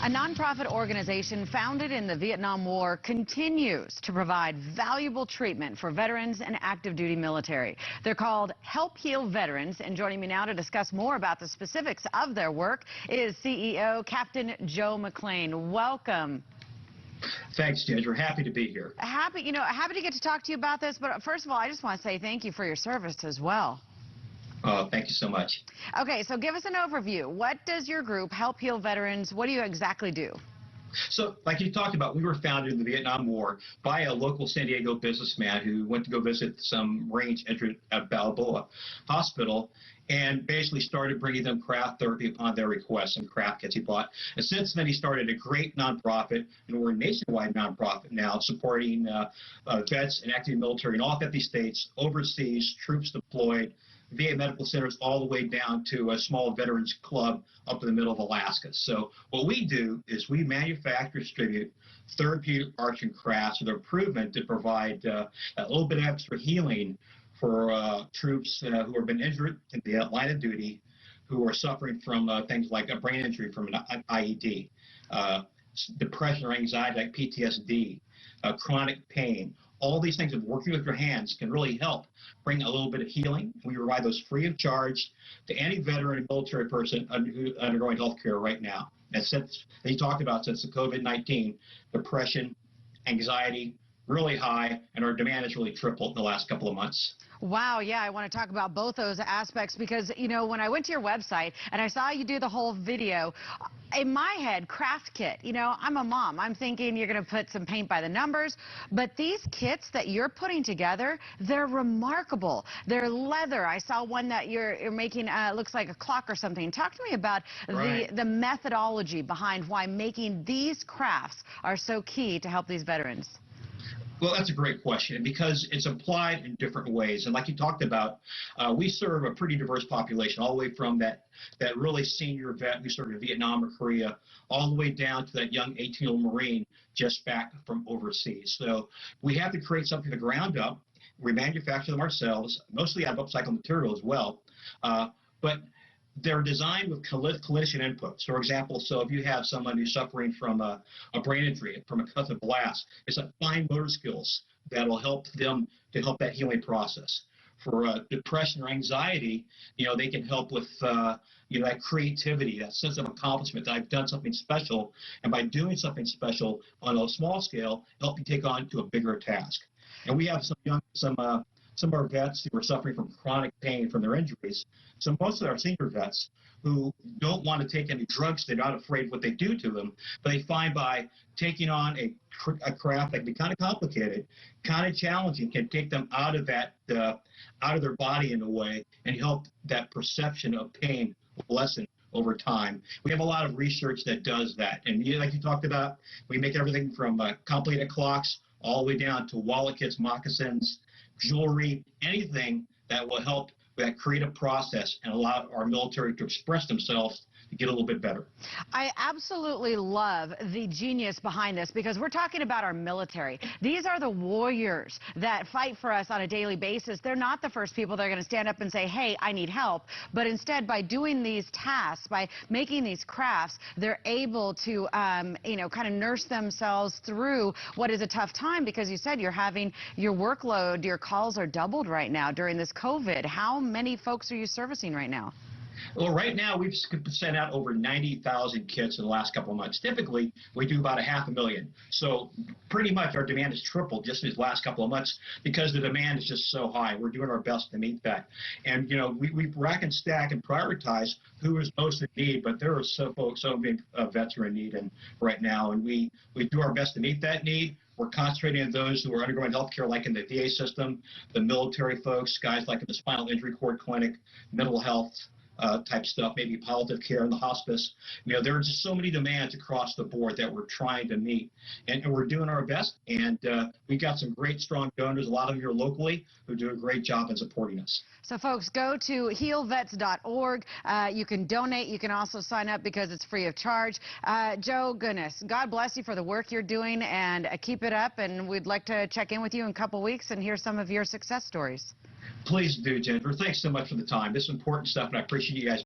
A nonprofit organization founded in the Vietnam War continues to provide valuable treatment for veterans and active duty military. They're called Help Heal Veterans, and joining me now to discuss more about the specifics of their work is CEO Captain Joe McLean. Welcome. Thanks, Ginger. Happy to be here. Happy to get to talk to you about this, but first of all, I just want to say thank you for your service as well. Thank you so much. Okay, so give us an overview. What does your group, Help Heal Veterans, what do you exactly do? So, like you talked about, we were founded in the Vietnam War by a local San Diego businessman who went to go visit some Marines at Balboa Hospital and basically started bringing them craft therapy upon their request and craft kits he bought. And since then, he started a great nonprofit, and we're a nationwide nonprofit now, supporting vets and active military in all 50 states, overseas, troops deployed, VA medical centers, all the way down to a small veterans club up in the middle of Alaska. So what we do is we manufacture, distribute therapeutic arts and crafts that are proven to provide a little bit of extra healing for troops who have been injured in the line of duty, who are suffering from things like a brain injury from an IED, depression or anxiety like PTSD, chronic pain. All these things of working with your hands can really help bring a little bit of healing. We provide those free of charge to any veteran and military person undergoing health care right now. And since he talked about, since the COVID-19, depression, anxiety, really high, and our demand has really tripled in the last couple of months. Wow, yeah, I want to talk about both those aspects because, you know, when I went to your website and I saw you do the whole video, in my head, craft kit, you know, I'm a mom. I'm thinking you're going to put some paint by the numbers, but these kits that you're putting together, they're remarkable. They're leather. I saw one that you're making, looks like a clock or something. Talk to me about the methodology behind why making these crafts are so key to help these veterans. Well, that's a great question because it's applied in different ways. And like you talked about, we serve a pretty diverse population, all the way from that really senior vet who served in Vietnam or Korea, all the way down to that young 18-year-old Marine just back from overseas. So we have to create something from the ground up. We manufacture them ourselves, mostly out of upcycled material as well. But they're designed with clinician input. So, for example, so if you have someone who's suffering from a brain injury, from a concussive blast, it's a fine motor skills that will help them to help that healing process. For depression or anxiety, you know, they can help with, you know, that creativity, that sense of accomplishment, that I've done something special, and by doing something special on a small scale, help you take on to a bigger task. And we have some of our vets who are suffering from chronic pain from their injuries. So most of our senior vets who don't want to take any drugs, they're not afraid of what they do to them, but they find by taking on a craft that can be kind of complicated, kind of challenging, can take them out of that, out of their body in a way and help that perception of pain lessen over time. We have a lot of research that does that. And like you talked about, we make everything from complicated clocks all the way down to wallet kits, moccasins, jewelry, anything that will help that creative process and allow our military to express themselves to get a little bit better. I absolutely love the genius behind this because we're talking about our military. These are the warriors that fight for us on a daily basis. They're not the first people that are going to stand up and say, hey, I need help. But instead, by doing these tasks, by making these crafts, they're able to, you know, kind of nurse themselves through what is a tough time because you said you're having your workload, your calls are doubled right now during this COVID. How many folks are you servicing right now? Well, right now we've sent out over 90,000 kits in the last couple of months. Typically, we do about 500,000. So pretty much our demand has tripled just in these last couple of months because the demand is just so high. We're doing our best to meet that. And, you know, we rack and stack and prioritize who is most in need, but there are so many vets who are in need right now, and we do our best to meet that need. We're concentrating on those who are undergoing health care, like in the VA system, the military folks, guys like in the spinal injury court clinic, mental health, type stuff, maybe palliative care in the hospice. You know, there are just so many demands across the board that we're trying to meet, and we're doing our best. And we've got some great, strong donors, a lot of them here locally, who do a great job in supporting us. So, folks, go to healvets.org. You can donate. You can also sign up because it's free of charge. Joe, goodness, God bless you for the work you're doing, and keep it up. And we'd like to check in with you in a couple weeks and hear some of your success stories. Please do, Jennifer. Thanks so much for the time. This is important stuff, and I appreciate you guys